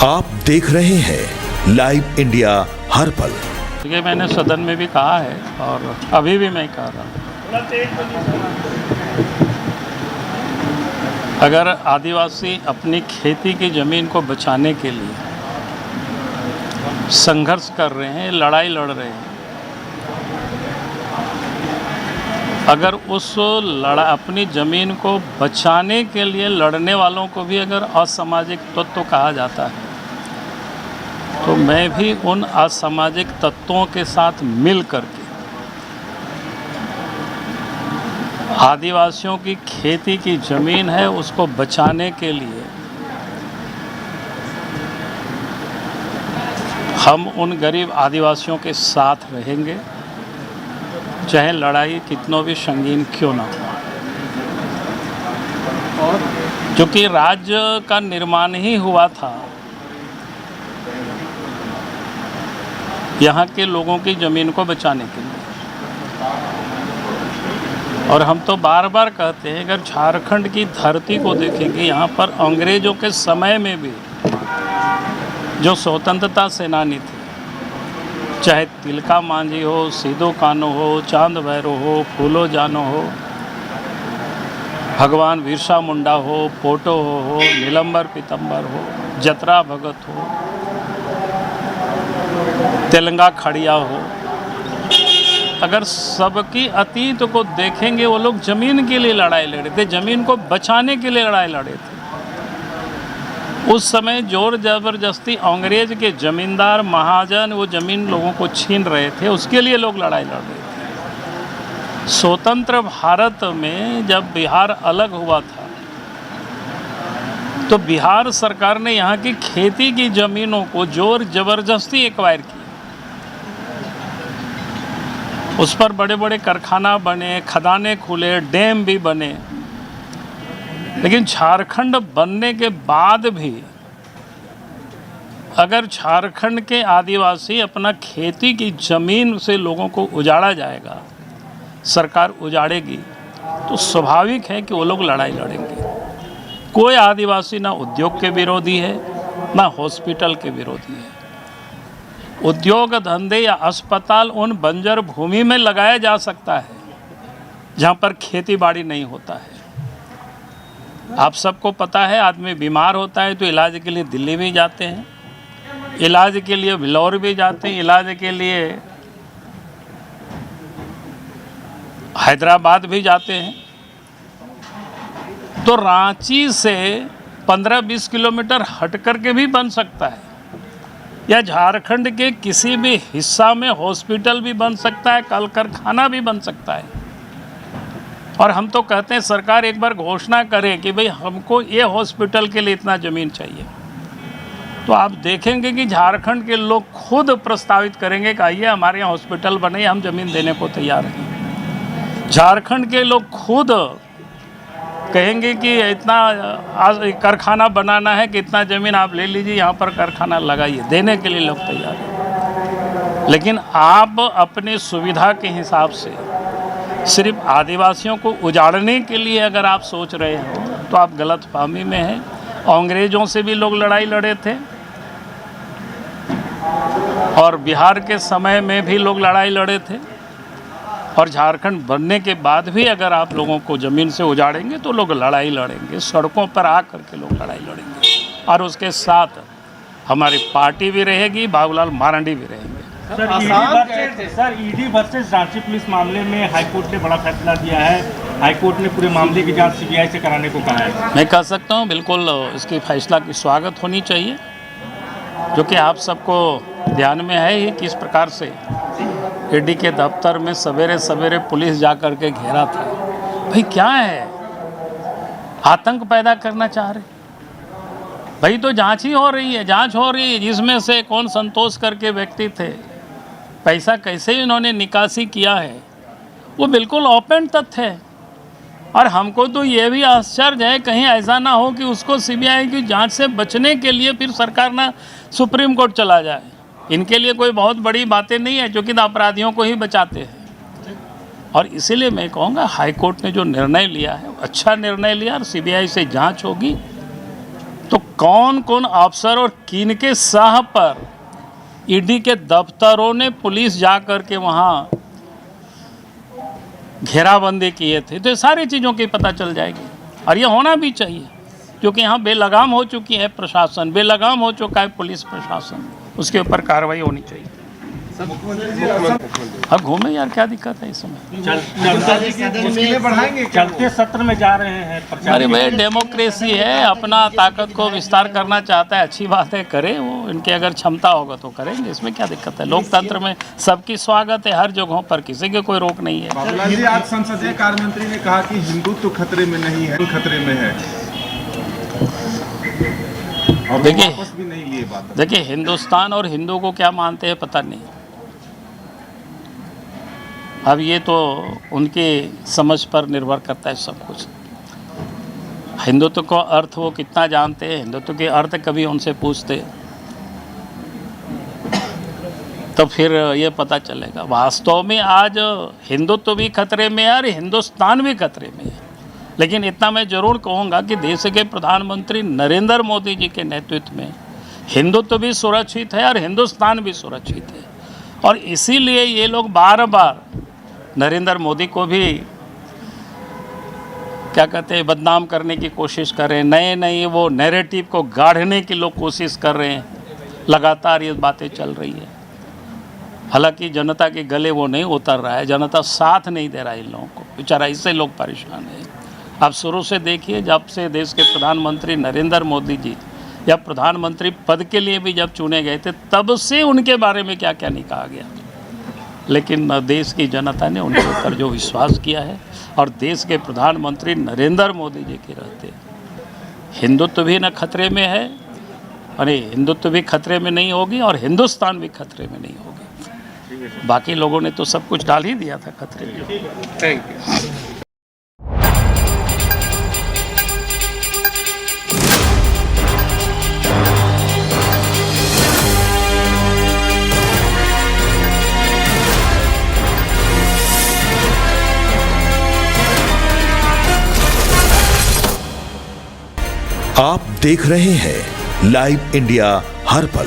आप देख रहे हैं लाइव इंडिया हर पल। ये मैंने सदन में भी कहा है और अभी भी मैं कह रहा हूँ, अगर आदिवासी अपनी खेती की ज़मीन को बचाने के लिए संघर्ष कर रहे हैं, लड़ाई लड़ रहे हैं, अगर उस अपनी ज़मीन को बचाने के लिए लड़ने वालों को भी अगर असामाजिक तत्व कहा जाता है, तो मैं भी उन असामाजिक तत्वों के साथ मिल करके आदिवासियों की खेती की ज़मीन है उसको बचाने के लिए हम उन गरीब आदिवासियों के साथ रहेंगे, चाहे लड़ाई कितनों भी संगीन क्यों ना हो। और क्योंकि राज्य का निर्माण ही हुआ था यहाँ के लोगों की ज़मीन को बचाने के लिए, और हम तो बार बार कहते हैं अगर झारखंड की धरती को देखेंगे, यहाँ पर अंग्रेज़ों के समय में भी जो स्वतंत्रता सेनानी थे, चाहे तिलका मांझी हो, सिदो कान्हू हो, चांद भैरव हो, फूलो जानो हो, भगवान बिरसा मुंडा हो, पोटो हो, नीलंबर पीतम्बर हो, जतरा भगत हो, तेलंगा खड़िया हो, अगर सबकी अतीत को देखेंगे वो लोग ज़मीन के लिए लड़ाई लड़े थे, ज़मीन को बचाने के लिए लड़ाई लड़े थे। उस समय जोर ज़बरदस्ती अंग्रेज के ज़मींदार महाजन वो ज़मीन लोगों को छीन रहे थे, उसके लिए लोग लड़ाई लड़ रहे थे। स्वतंत्र भारत में जब बिहार अलग हुआ था तो बिहार सरकार ने यहाँ की खेती की ज़मीनों को जोर ज़बरदस्ती एक्वायर किया, उस पर बड़े बड़े कारखाना बने, खदानें खुले, डैम भी बने। लेकिन झारखंड बनने के बाद भी अगर झारखंड के आदिवासी अपना खेती की ज़मीन से लोगों को उजाड़ा जाएगा, सरकार उजाड़ेगी, तो स्वाभाविक है कि वो लोग लड़ाई लड़ेंगे। कोई आदिवासी ना उद्योग के विरोधी है, ना हॉस्पिटल के विरोधी है। उद्योग धंधे या अस्पताल उन बंजर भूमि में लगाया जा सकता है जहाँ पर खेती बाड़ी नहीं होता है। आप सबको पता है, आदमी बीमार होता है तो इलाज के लिए दिल्ली भी जाते हैं, इलाज के लिए बिलौर भी जाते हैं, इलाज के लिए हैदराबाद भी जाते हैं। तो रांची से 15-20 किलोमीटर हट कर के भी बन सकता है, या झारखंड के किसी भी हिस्सा में हॉस्पिटल भी बन सकता है, कल कारखाना भी बन सकता है। और हम तो कहते हैं सरकार एक बार घोषणा करे कि भाई हमको ये हॉस्पिटल के लिए इतना ज़मीन चाहिए, तो आप देखेंगे कि झारखंड के लोग खुद प्रस्तावित करेंगे कि आइए हमारे यहाँ हॉस्पिटल बने, हम ज़मीन देने को तैयार हैं। झारखंड के लोग खुद कहेंगे कि इतना कारखाना बनाना है कि इतना ज़मीन आप ले लीजिए, यहाँ पर कारखाना लगाइए, देने के लिए लोग तैयार हैं। लेकिन आप अपनी सुविधा के हिसाब से सिर्फ आदिवासियों को उजाड़ने के लिए अगर आप सोच रहे हो तो आप गलतफहमी में हैं। अंग्रेज़ों से भी लोग लड़ाई लड़े थे और बिहार के समय में भी लोग लड़ाई लड़े थे, और झारखंड बनने के बाद भी अगर आप लोगों को ज़मीन से उजाड़ेंगे तो लोग लड़ाई लड़ेंगे, सड़कों पर आ करके लोग लड़ाई लड़ेंगे। और उसके साथ हमारी पार्टी भी रहेगी, बाबूलाल मारंडी भी रहेंगे। Sir ED versus Ranchi police मामले में हाईकोर्ट ने बड़ा फैसला दिया है। हाईकोर्ट ने पूरे मामले की जांच सीबीआई से कराने को कहा है। मैं कह सकता हूँ बिल्कुल इसकी फैसला की स्वागत होनी चाहिए, जो कि आप सबको ध्यान में है ही किस प्रकार से ईडी के दफ्तर में सवेरे सवेरे पुलिस जा कर के घेरा था। भाई क्या है, आतंक पैदा करना चाह रहे भाई? तो जांच ही हो रही है, जांच हो रही है जिसमें से कौन संतोष करके व्यक्ति थे, पैसा कैसे इन्होंने निकासी किया है, वो बिल्कुल ओपन तथ्य है। और हमको तो ये भी आश्चर्य है कहीं ऐसा ना हो कि उसको सीबीआई की जांच से बचने के लिए फिर सरकार ना सुप्रीम कोर्ट चला जाए। इनके लिए कोई बहुत बड़ी बातें नहीं है, क्योंकि अपराधियों को ही बचाते हैं। और इसीलिए मैं कहूँगा हाई कोर्ट ने जो निर्णय लिया है अच्छा निर्णय लिया, और सीबीआई से जांच होगी तो कौन कौन अफसर और किन के साह पर ईडी के दफ्तरों ने पुलिस जा कर के वहाँ घेराबंदी किए थे, तो ये सारी चीज़ों की पता चल जाएगी। और ये होना भी चाहिए, क्योंकि यहाँ बेलगाम हो चुकी है प्रशासन, बेलगाम हो चुका है पुलिस प्रशासन, उसके ऊपर कार्रवाई होनी चाहिए। अब घूमे यार, क्या दिक्कत है इस समय? चलते सत्र में जा रहे हैं प्रचार। अरे भाई, डेमोक्रेसी है, अपना ताकत को विस्तार करना चाहता है, अच्छी बात है, करे वो, इनके अगर क्षमता होगा तो करेंगे, इसमें क्या दिक्कत है। लोकतंत्र में सबकी स्वागत है हर जगहों पर, किसी के कोई रोक नहीं है। बाबूलाल जी, आज संसदीय कार्य मंत्री ने कहा कि हिंदुत्व खतरे में नहीं है, खतरे में है, और देखिए, वापस भी नहीं लिए बात। देखिए, हिंदुस्तान और हिंदू को क्या मानते हैं पता नहीं। अब ये तो उनकी समझ पर निर्भर करता है सब कुछ। हिंदुत्व का अर्थ वो कितना जानते हैं, हिंदुत्व के अर्थ कभी उनसे पूछते तो फिर ये पता चलेगा। वास्तव में आज हिंदुत्व भी खतरे में है और हिंदुस्तान भी खतरे में है। लेकिन इतना मैं ज़रूर कहूँगा कि देश के प्रधानमंत्री नरेंद्र मोदी जी के नेतृत्व में हिंदुत्व भी सुरक्षित है और हिंदुस्तान भी सुरक्षित है। और इसीलिए ये लोग बार बार नरेंद्र मोदी को भी क्या कहते हैं, बदनाम करने की कोशिश कर रहे हैं। नए नए वो नैरेटिव को गाढ़ने की लोग कोशिश कर रहे हैं, लगातार ये बातें चल रही है। हालांकि जनता के गले वो नहीं उतर रहा है, जनता साथ नहीं दे रहा है इन लोगों को, बेचारा इससे लोग परेशान हैं। आप शुरू से देखिए, जब से देश के प्रधानमंत्री नरेंद्र मोदी जी या प्रधानमंत्री पद के लिए भी जब चुने गए थे, तब से उनके बारे में क्या क्या नहीं कहा गया, लेकिन देश की जनता ने उनके ऊपर जो विश्वास किया है और देश के प्रधानमंत्री नरेंद्र मोदी जी के रहते हिंदुत्व भी न खतरे में है, अरे हिंदुत्व भी खतरे में नहीं होगी और हिंदुस्तान भी खतरे में नहीं होगी। बाकी लोगों ने तो सब कुछ डाल ही दिया था खतरे में। Thank you. आप देख रहे हैं लाइव इंडिया हर पल।